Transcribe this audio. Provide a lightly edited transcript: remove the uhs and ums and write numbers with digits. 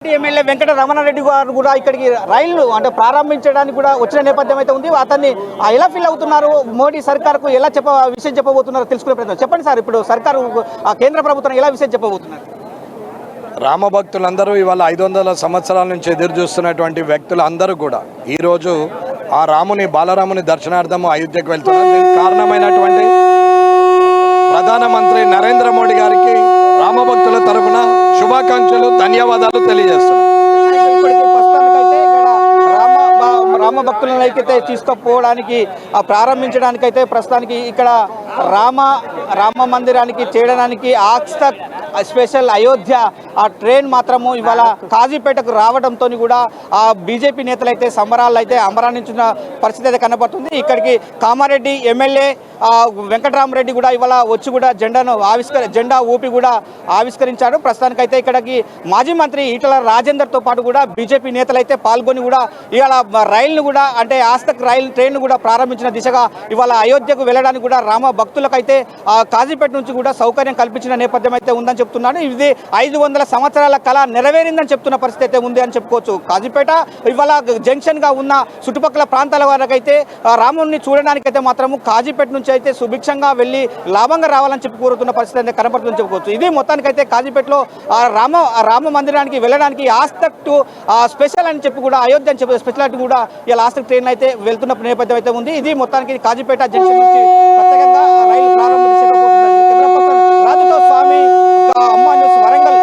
MLA Venkata Ramanareddy గారు కూడా ఇక్కడికి రైళ్లు అంటే ప్రారంభించడానికి కూడా వచ్చిన నేపథ్యం అయితే ఉంది. అతన్ని ఎలా ఫీల్ అవుతున్నారు, మోడీ సర్కార్కు ఎలా విషయం చెప్పబోతున్నారో తెలుసుకునే ప్రయత్నం. చెప్పండి సార్, ఇప్పుడు సర్కారు కేంద్ర ప్రభుత్వం ఎలా విషయం చెప్పబోతున్నారు? రామభక్తులందరూ ఇవాళ 500 సంవత్సరాల నుంచి ఎదురు చూస్తున్నటువంటి వ్యక్తులు అందరూ కూడా ఈరోజు ఆ రాముని బాలరాముని దర్శనార్థం అయోధ్యకు వెళ్తున్నారు. దీనికి కారణమైనటువంటి ప్రధానమంత్రి నరేంద్ర మోడీ గారికి రామభక్తుల తరఫున శుభాకాంక్షలు, ధన్యవాదాలు తెలియజేస్తున్నాను. రామ భక్తులను అయితే తీసుకుపోవడానికి ప్రారంభించడానికైతే ప్రస్తుతానికి ఇక్కడ రామ మందిరానికి చేయడానికి ఆక్స్తక్ స్పెషల్ అయోధ్య ఆ ట్రైన్ మాత్రము ఇవాళ కాజీపేటకు రావడంతో కూడా ఆ బీజేపీ నేతలు అయితే సంబరాలు అయితే అమరాణించిన పరిస్థితి అయితే కనబడుతుంది. ఇక్కడికి కామారెడ్డి ఎమ్మెల్యే వెంకటరామరెడ్డి కూడా ఇవాళ వచ్చి కూడా జెండా ఊపి కూడా ఆవిష్కరించారు. ప్రస్తుతానికైతే ఇక్కడికి మాజీ మంత్రి ఈటల రాజేందర్తో పాటు కూడా బీజేపీ నేతలు అయితే పాల్గొని కూడా ఇవాళ రైలును కూడా అంటే ఆస్తక్ ట్రైన్ కూడా ప్రారంభించిన దిశగా ఇవాళ అయోధ్యకు వెళ్ళడానికి కూడా రామ భక్తులకైతే కాజీపేట నుంచి కూడా సౌకర్యం కల్పించిన నేపథ్యం అయితే ఉందని చెప్తున్నాను. ఇది 500 సంవత్సరాల కళ నెరవేరిందని చెప్తున్న పరిస్థితి అయితే ఉంది అని చెప్పుకోవచ్చు. కాజీపేట ఇవాళ జంక్షన్ గా ఉన్న చుట్టుపక్కల ప్రాంతాల వరకైతే రాముడిని చూడడానికైతే మాత్రము కాజీపేట నుంచి అయితే సుభిక్షంగా వెళ్ళి లాభంగా రావాలని చెప్పి కోరుతున్న పరిస్థితి అయితే కనబడుతుందని చెప్పుకోవచ్చు. ఇది మొత్తానికైతే కాజీపేటలో రామ మందిరానికి వెళ్ళడానికి ఆస్తక్ స్పెషల్ అని చెప్పి కూడా అయోధ్య అని చెప్పి స్పెషాలిటీ కూడా ఇలా ఆస్తక్ ట్రైన్ అయితే వెళ్తున్న నేపథ్యం అయితే ఉంది. ఇది మొత్తానికి కాజీపేట జంక్షన్ నుంచి ప్రత్యేకంగా రైలు ప్రారంభించబోతుంది. రాజుతో స్వామి అమ్మ న్యూస్ వరంగల్.